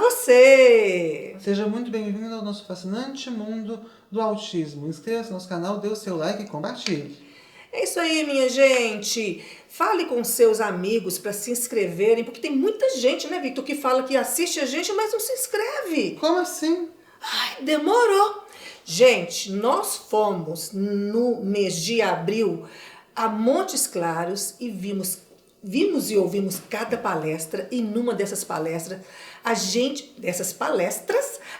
você! Seja muito bem-vindo ao nosso fascinante mundo do autismo. Inscreva-se no nosso canal, dê o seu like e compartilhe. É isso aí, minha gente. Fale com seus amigos para se inscreverem, porque tem muita gente, né, Victor, que fala que assiste a gente, mas não se inscreve. Como assim? Ai, demorou. Gente, nós fomos no mês de abril a Montes Claros e vimos e ouvimos cada palestra, e numa dessas palestras,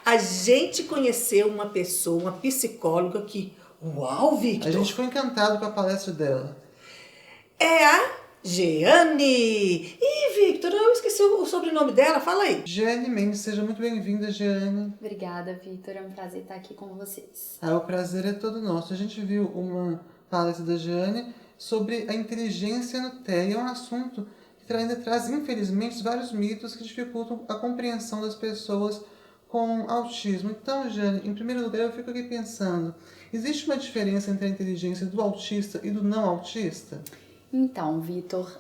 a gente conheceu uma pessoa, uma psicóloga que, uau, Victor! A gente foi encantado com a palestra dela. É a Jeane. Ih, Victor, eu esqueci o sobrenome dela, fala aí. Jeane Mendes, seja muito bem-vinda, Jeane. Obrigada, Victor, é um prazer estar aqui com vocês. O prazer é todo nosso. A gente viu uma palestra da Jeane sobre a inteligência no TEA. É um assunto que ainda traz, infelizmente, vários mitos que dificultam a compreensão das pessoas com autismo. Então, Jeane, em primeiro lugar, eu fico aqui pensando, existe uma diferença entre a inteligência do autista e do não autista? Então, Victor,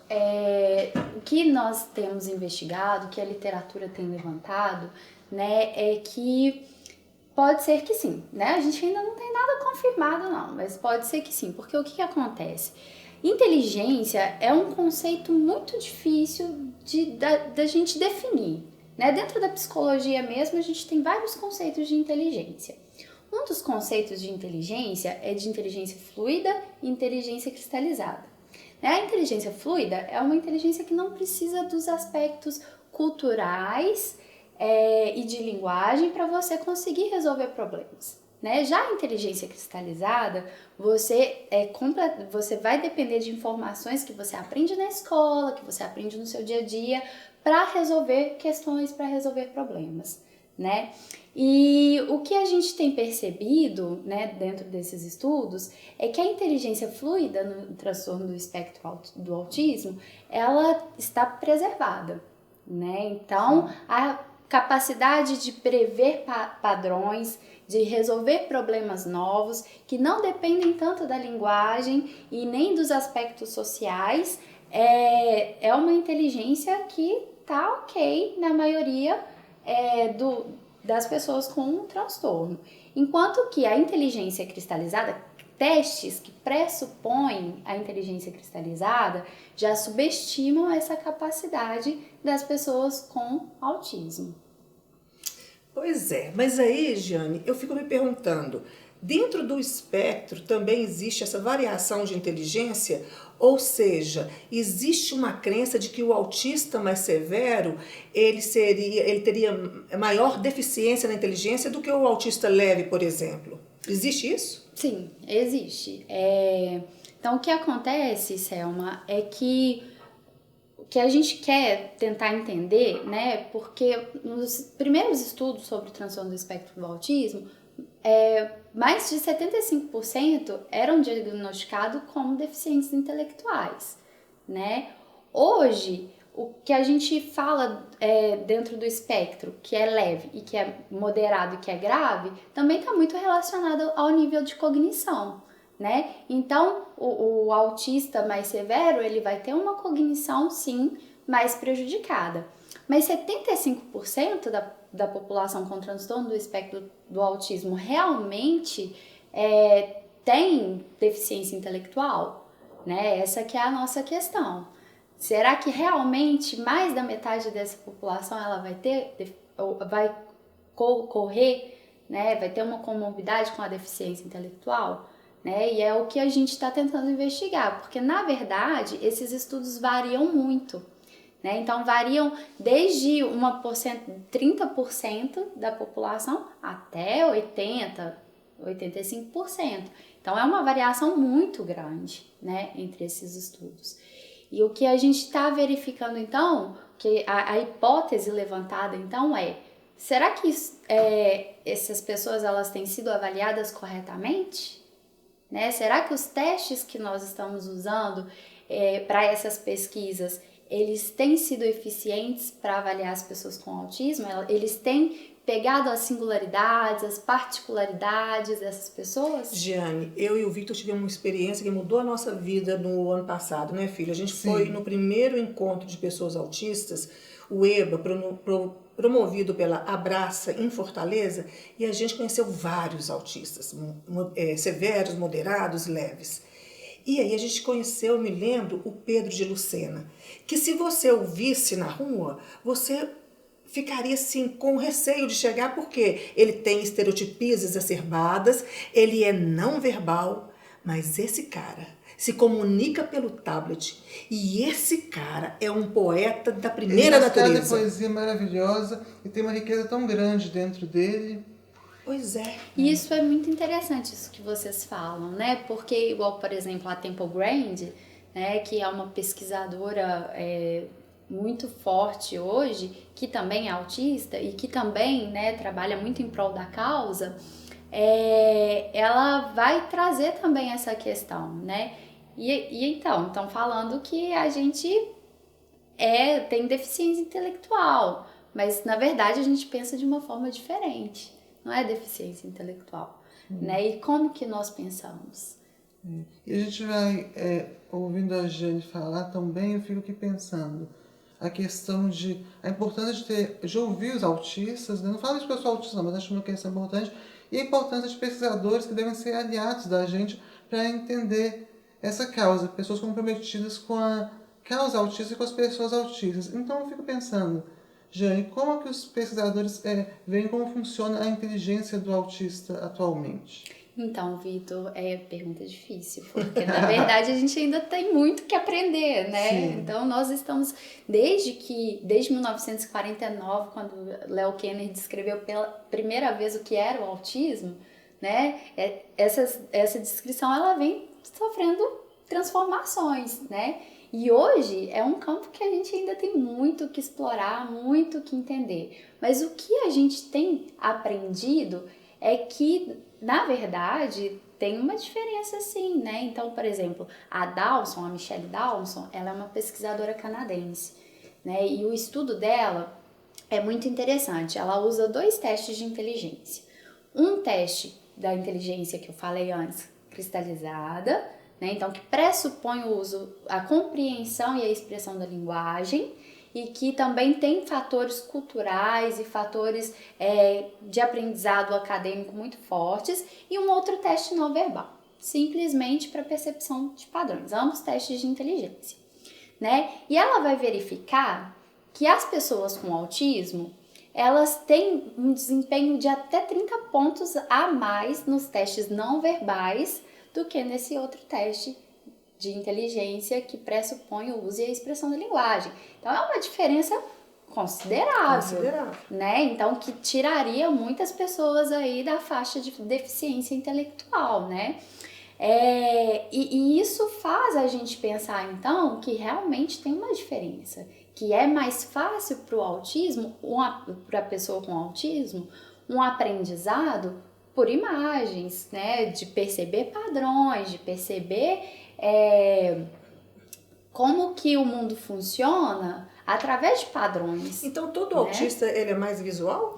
o que nós temos investigado, que a literatura tem levantado, né, é que pode ser que sim, né? A gente ainda não tem nada confirmado não, mas pode ser que sim, porque o que acontece? Inteligência é um conceito muito difícil da gente definir, né? Dentro da psicologia mesmo, a gente tem vários conceitos de inteligência. Um dos conceitos de inteligência é de inteligência fluida e inteligência cristalizada. A inteligência fluida é uma inteligência que não precisa dos aspectos culturais e de linguagem para você conseguir resolver problemas. Né? Já a inteligência cristalizada, você vai depender de informações que você aprende na escola, que você aprende no seu dia a dia, para resolver questões, para resolver problemas. Né? E o que a gente tem percebido, né, dentro desses estudos é que a inteligência fluida no transtorno do espectro do autismo, ela está preservada, né? Então, a capacidade de prever padrões, de resolver problemas novos que não dependem tanto da linguagem e nem dos aspectos sociais, é uma inteligência que tá ok na maioria das pessoas com um transtorno. Enquanto que a inteligência cristalizada, testes que pressupõem a inteligência cristalizada, já subestimam essa capacidade das pessoas com autismo. Pois é, mas aí, Jeane, eu fico me perguntando, dentro do espectro também existe essa variação de inteligência? Ou seja, existe uma crença de que o autista mais severo, ele teria maior deficiência na inteligência do que o autista leve, por exemplo. Existe isso? Sim, existe. Então, o que acontece, Selma, é que o que a gente quer tentar entender, né, porque nos primeiros estudos sobre o transtorno do espectro do autismo, mais de 75% eram diagnosticados como deficientes intelectuais, né? Hoje, o que a gente fala dentro do espectro, que é leve e que é moderado e que é grave, também está muito relacionado ao nível de cognição, né? Então, o autista mais severo, ele vai ter uma cognição, sim, mais prejudicada. Mas 75% da população com transtorno do espectro do autismo realmente tem deficiência intelectual, né? Essa que é a nossa questão. Será que realmente mais da metade dessa população ela vai correr, né? Vai ter uma comorbidade com a deficiência intelectual? Né? E é o que a gente está tentando investigar, porque na verdade esses estudos variam muito. Né? Então, variam desde 30% da população até 80%, 85%. Então, é uma variação muito grande, né, entre esses estudos. E o que a gente está verificando, então, que a hipótese levantada, então, será que essas pessoas elas têm sido avaliadas corretamente? Né? Será que os testes que nós estamos usando para essas pesquisas eles têm sido eficientes para avaliar as pessoas com autismo? Eles têm pegado as singularidades, as particularidades dessas pessoas? Jeane, eu e o Victor tivemos uma experiência que mudou a nossa vida no ano passado, né, filha? A gente Sim. foi no primeiro encontro de pessoas autistas. o EBA, promovido pela Abraça em Fortaleza, e a gente conheceu vários autistas, severos, moderados, leves. E aí a gente conheceu, me lembro, o Pedro de Lucena, que se você o visse na rua, você ficaria assim com receio de chegar, porque ele tem estereotipias exacerbadas, ele é não verbal, mas esse cara se comunica pelo tablet, e esse cara é um poeta da primeira natureza. Ele poesia maravilhosa e tem uma riqueza tão grande dentro dele. Pois é. E isso é muito interessante, isso que vocês falam, né? Porque, igual, por exemplo, a Temple Grand, né, que é uma pesquisadora muito forte hoje, que também é autista e que também, né, trabalha muito em prol da causa, ela vai trazer também essa questão, né? E então, estão falando que a gente tem deficiência intelectual, mas na verdade a gente pensa de uma forma diferente. Não é deficiência intelectual, né? E como que nós pensamos? E a gente vai ouvindo a Jane falar também, eu fico aqui pensando a questão a importância de ouvir os autistas, né? Não falo isso porque eu sou autista, não, mas acho que isso é importante, e a importância de pesquisadores que devem ser aliados da gente para entender essa causa, pessoas comprometidas com a causa autista e com as pessoas autistas. Então eu fico pensando, Jane, como que os pesquisadores veem como funciona a inteligência do autista atualmente? Então, Vitor, pergunta difícil, porque na verdade a gente ainda tem muito que aprender, né? Sim. Então nós estamos, desde 1949, quando Leo Kanner descreveu pela primeira vez o que era o autismo, né? Essa descrição ela vem sofrendo transformações, né? E hoje é um campo que a gente ainda tem muito que explorar, muito que entender. Mas o que a gente tem aprendido é que, na verdade, tem uma diferença sim, né? Então, por exemplo, a Michelle Dawson, ela é uma pesquisadora canadense, né? E o estudo dela é muito interessante. Ela usa 2 testes de inteligência. Um teste da inteligência que eu falei antes, cristalizada, né? Então, que pressupõe o uso, a compreensão e a expressão da linguagem, e que também tem fatores culturais e fatores de aprendizado acadêmico muito fortes, e um outro teste não verbal, simplesmente para percepção de padrões, ambos testes de inteligência, né? E ela vai verificar que as pessoas com autismo, elas têm um desempenho de até 30 pontos a mais nos testes não verbais do que nesse outro teste de inteligência que pressupõe o uso e a expressão da linguagem. Então é uma diferença considerável, né? Então que tiraria muitas pessoas aí da faixa de deficiência intelectual, né? E isso faz a gente pensar então que realmente tem uma diferença, que é mais fácil para o autismo, para a pessoa com autismo, um aprendizado por imagens, né? De perceber padrões, de perceber como que o mundo funciona através de padrões. Então todo autista ele é mais visual?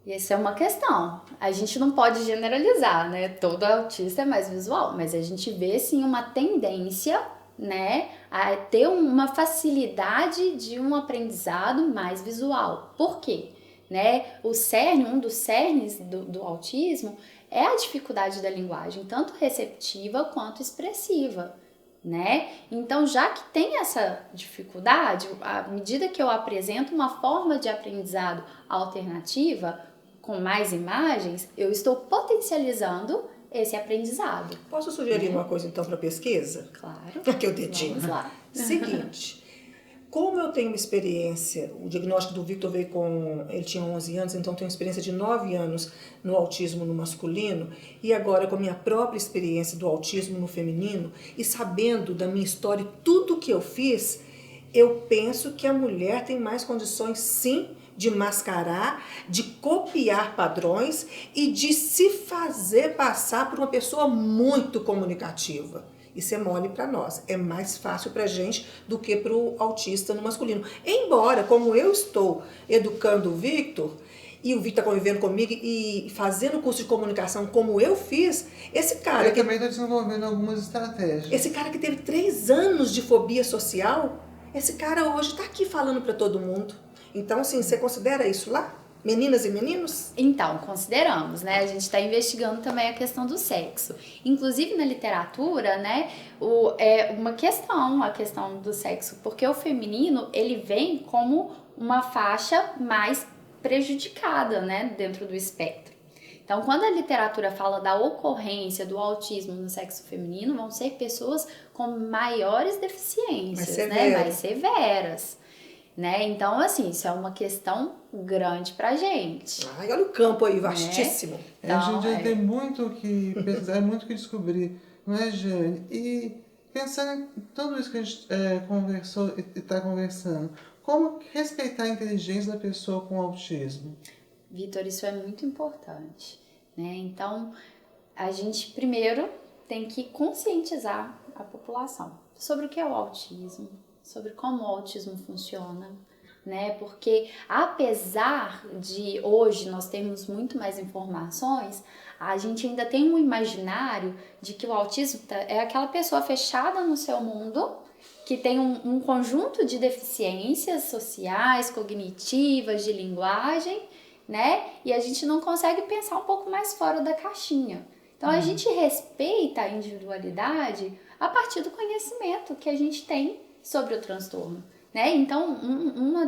E essa é uma questão. A gente não pode generalizar, né? Todo autista é mais visual, mas a gente vê sim uma tendência, né, a ter uma facilidade de um aprendizado mais visual. Por quê? Né? Um dos cernes do autismo é a dificuldade da linguagem, tanto receptiva quanto expressiva, né? Então, já que tem essa dificuldade, à medida que eu apresento uma forma de aprendizado alternativa, com mais imagens, eu estou potencializando esse aprendizado. Posso sugerir uma coisa então para pesquisa? Claro. Aqui o dedinho. Vamos lá. Seguinte, como eu tenho uma experiência, o diagnóstico do Victor veio ele tinha 11 anos, então tenho uma experiência de 9 anos no autismo no masculino, e agora com a minha própria experiência do autismo no feminino, e sabendo da minha história e tudo que eu fiz, eu penso que a mulher tem mais condições sim de mascarar, de copiar padrões e de se fazer passar por uma pessoa muito comunicativa. Isso é mole para nós, é mais fácil para a gente do que para o autista no masculino. Embora, como eu estou educando o Victor, e o Victor está convivendo comigo e fazendo curso de comunicação como eu fiz, esse cara... Eu também estou desenvolvendo algumas estratégias. Esse cara que teve 3 anos de fobia social, esse cara hoje está aqui falando para todo mundo. Então, assim, você considera isso lá? Meninas e meninos? Então, consideramos, né? A gente está investigando também a questão do sexo. Inclusive na literatura, né? É uma questão, a questão do sexo, porque o feminino, ele vem como uma faixa mais prejudicada, né? Dentro do espectro. Então, quando a literatura fala da ocorrência do autismo no sexo feminino, vão ser pessoas com maiores deficiências, né? Mais severas. Né? Então, assim, isso é uma questão grande pra gente. Ai, olha o campo aí, vastíssimo. Então, a gente tem muito que pesquisar, muito o que descobrir, não é, Jane? E pensando em tudo isso que a gente conversou e está conversando, como respeitar a inteligência da pessoa com autismo? Vitor, isso é muito importante, né? Então, a gente primeiro tem que conscientizar a população sobre o que é o autismo, sobre como o autismo funciona, né? Porque apesar de hoje nós termos muito mais informações, a gente ainda tem um imaginário de que o autismo é aquela pessoa fechada no seu mundo, que tem um conjunto de deficiências sociais, cognitivas, de linguagem, né? E a gente não consegue pensar um pouco mais fora da caixinha. Então a gente respeita a individualidade a partir do conhecimento que a gente tem sobre o transtorno, né? Então, uma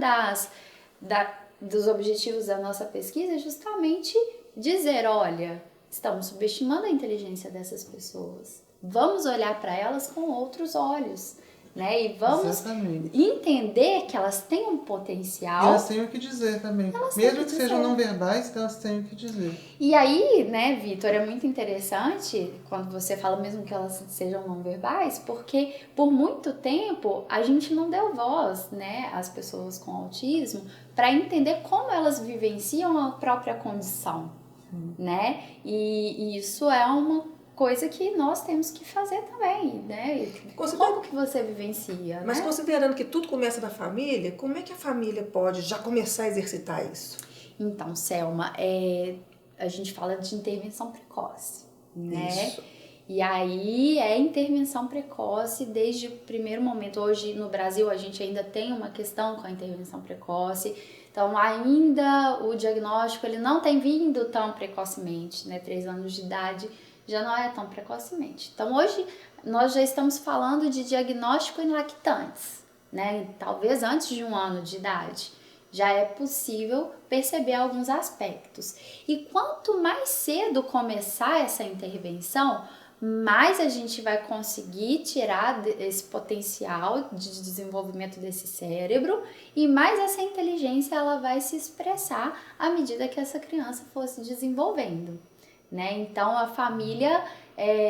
dos objetivos da nossa pesquisa é justamente dizer, olha, estamos subestimando a inteligência dessas pessoas. Vamos olhar para elas com outros olhos, né? E vamos entender que elas têm um potencial. E elas têm o que dizer também. Mesmo que sejam não verbais, elas têm o que dizer. E aí, né, Vitor, é muito interessante quando você fala mesmo que elas sejam não verbais, porque por muito tempo a gente não deu voz, né, às pessoas com autismo para entender como elas vivenciam a própria condição, né? E isso é uma coisa que nós temos que fazer também, né? Como que você vivencia, Mas né? considerando que tudo começa na família, como é que a família pode já começar a exercitar isso? Então, Selma, a gente fala de intervenção precoce, né? Isso. E aí é intervenção precoce desde o primeiro momento. Hoje no Brasil a gente ainda tem uma questão com a intervenção precoce. Então ainda o diagnóstico ele não tem vindo tão precocemente, né? 3 anos de idade já não é tão precocemente. Então hoje nós já estamos falando de diagnóstico em lactantes, né? Talvez antes de 1 ano de idade já é possível perceber alguns aspectos. E quanto mais cedo começar essa intervenção, mais a gente vai conseguir tirar esse potencial de desenvolvimento desse cérebro e mais essa inteligência ela vai se expressar à medida que essa criança for se desenvolvendo, né? Então a família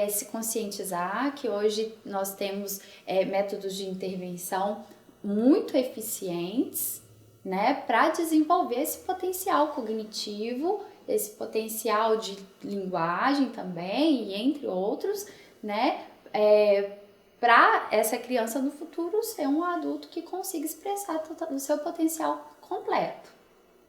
se conscientizar que hoje nós temos métodos de intervenção muito eficientes, né, para desenvolver esse potencial cognitivo, esse potencial de linguagem também, e entre outros, né, para essa criança no futuro ser um adulto que consiga expressar o seu potencial completo.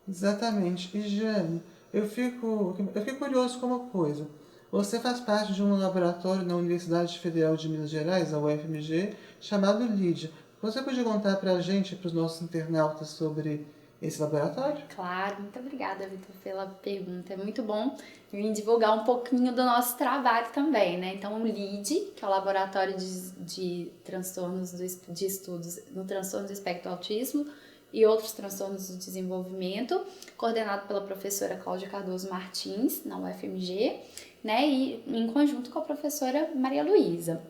Exatamente. E Jane, eu fico curioso com uma coisa. Você faz parte de um laboratório na Universidade Federal de Minas Gerais, a UFMG, chamado LID. Você pode contar para a gente, para os nossos internautas, sobre esse laboratório? Claro, muito obrigada, Vitor, pela pergunta. É muito bom vir divulgar um pouquinho do nosso trabalho também, né? Então, o LID, que é o Laboratório de Transtornos de Estudos no Transtorno do Espectro do Autismo e outros transtornos do desenvolvimento, coordenado pela professora Cláudia Cardoso Martins, na UFMG, né? E em conjunto com a professora Maria Luísa.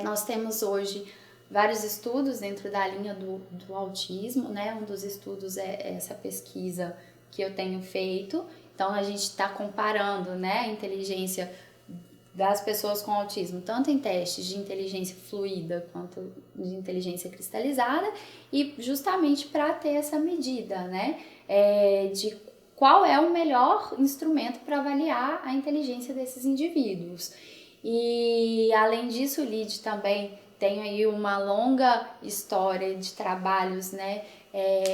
Nós temos hoje vários estudos dentro da linha do autismo, né? Um dos estudos é essa pesquisa que eu tenho feito. Então, a gente está comparando, né, a inteligência das pessoas com autismo, tanto em testes de inteligência fluida quanto de inteligência cristalizada, e justamente para ter essa medida, né, de qual é o melhor instrumento para avaliar a inteligência desses indivíduos. E, além disso, o LID também tem aí uma longa história de trabalhos, né,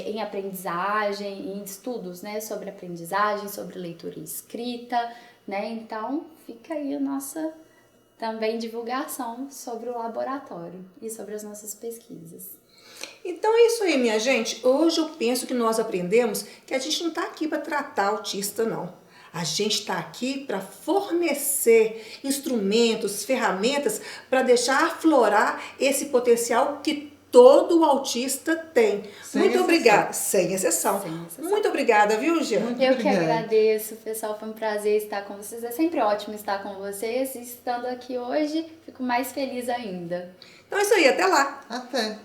em aprendizagem, em estudos, né, sobre aprendizagem, sobre leitura e escrita, né? Então fica aí a nossa também divulgação sobre o laboratório e sobre as nossas pesquisas. Então é isso aí, minha gente. Hoje eu penso que nós aprendemos que a gente não está aqui para tratar autista, não. A gente está aqui para fornecer instrumentos, ferramentas para deixar aflorar esse potencial que todo autista tem. Muito obrigada. Sem exceção. Muito obrigada, viu, Jean? Eu que agradeço, pessoal. Foi um prazer estar com vocês. É sempre ótimo estar com vocês. E estando aqui hoje, fico mais feliz ainda. Então é isso aí. Até lá. Até.